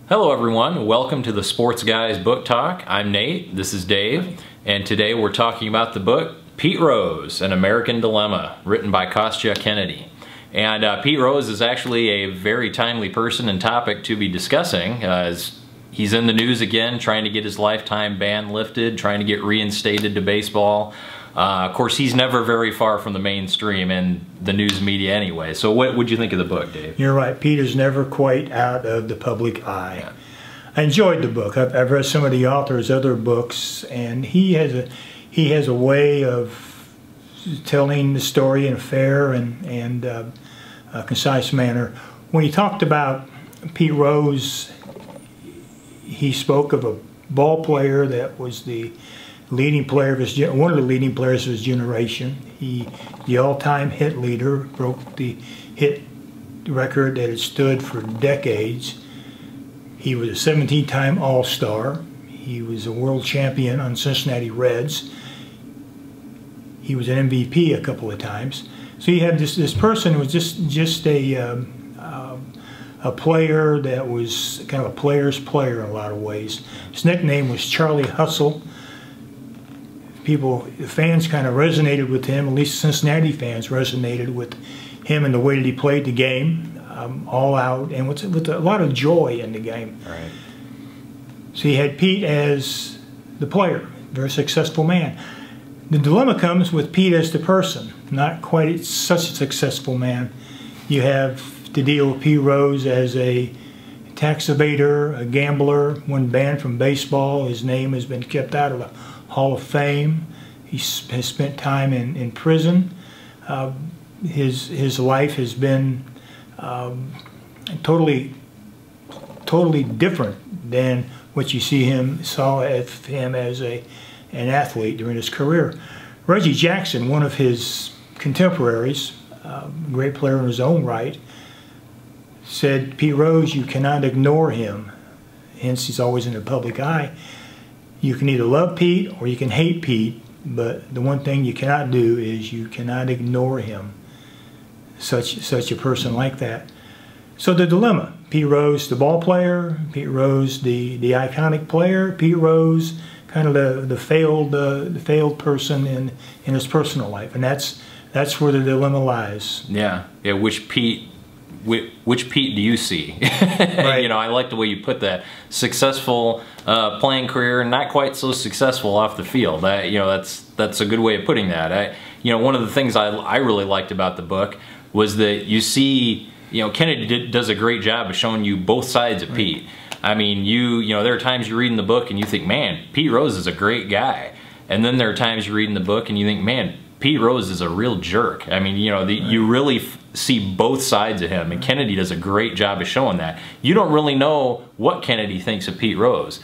Hello everyone, welcome to the Sports Guys Book Talk. I'm Nate, this is Dave, and today we're talking about the book Pete Rose, An American Dilemma, written by Kostya Kennedy. And Pete Rose is actually a very timely person and topic to be discussing, as he's in the news again, trying to get his lifetime ban lifted, trying to get reinstated to baseball. Of course, he's never very far from the mainstream and the news media anyway. So what would you think of the book, Dave? You're right. Pete is never quite out of the public eye. Yeah. I enjoyed the book. I've read some of the author's other books, and he has a way of telling the story in a fair and concise manner. When he talked about Pete Rose, he spoke of a ball player that was the leading player of one of the leading players of his generation. The all-time hit leader, broke the hit record that had stood for decades. He was a 17-time All-Star. He was a world champion on Cincinnati Reds. He was an MVP a couple of times. So you had this person who was just a player that was kind of a player's player in a lot of ways. His nickname was Charlie Hustle. The fans kind of resonated with him, at least Cincinnati fans resonated with him and the way that he played the game, all out, and with a lot of joy in the game. Right. So you had Pete as the player, very successful man. The dilemma comes with Pete as the person, not quite such a successful man. You have to deal with Pete Rose as a tax evader, a gambler, one banned from baseball. His name has been kept out of the Hall of Fame. He has spent time in prison. His life has been totally different than what you saw of him as an athlete during his career. Reggie Jackson, one of his contemporaries, a great player in his own right, said, Pete Rose, you cannot ignore him. Hence, he's always in the public eye. You can either love Pete or you can hate Pete, but the one thing you cannot do is you cannot ignore him, such a person like that. So the dilemma, Pete Rose, the ball player, Pete Rose, the iconic player, Pete Rose, kind of the failed person in his personal life, and that's where the dilemma lies. Yeah. Which Pete do you see? Right. You know, I like the way you put that. Successful playing career, not quite so successful off the field. You know, that's a good way of putting that. You know, one of the things I really liked about the book was that you see, you know, Kennedy does a great job of showing you both sides of Pete. I mean, you know, there are times you're reading the book and you think, man, Pete Rose is a great guy. And then there are times you're reading the book and you think, man, Pete Rose is a real jerk. I mean, you know, you really see both sides of him, and Kennedy does a great job of showing that. You don't really know what Kennedy thinks of Pete Rose.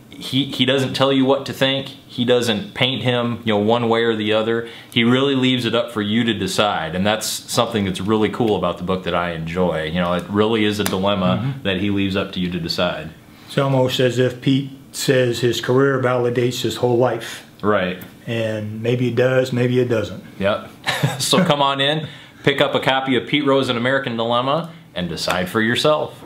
He doesn't tell you what to think. He doesn't paint him, you know, one way or the other. He really leaves it up for you to decide, and that's something that's really cool about the book that I enjoy. You know, it really is a dilemma that he leaves up to you to decide. It's almost as if Pete says his career validates his whole life. Right. And maybe it does, maybe it doesn't. Yep. So come on in, pick up a copy of Pete Rose, An American Dilemma, and decide for yourself.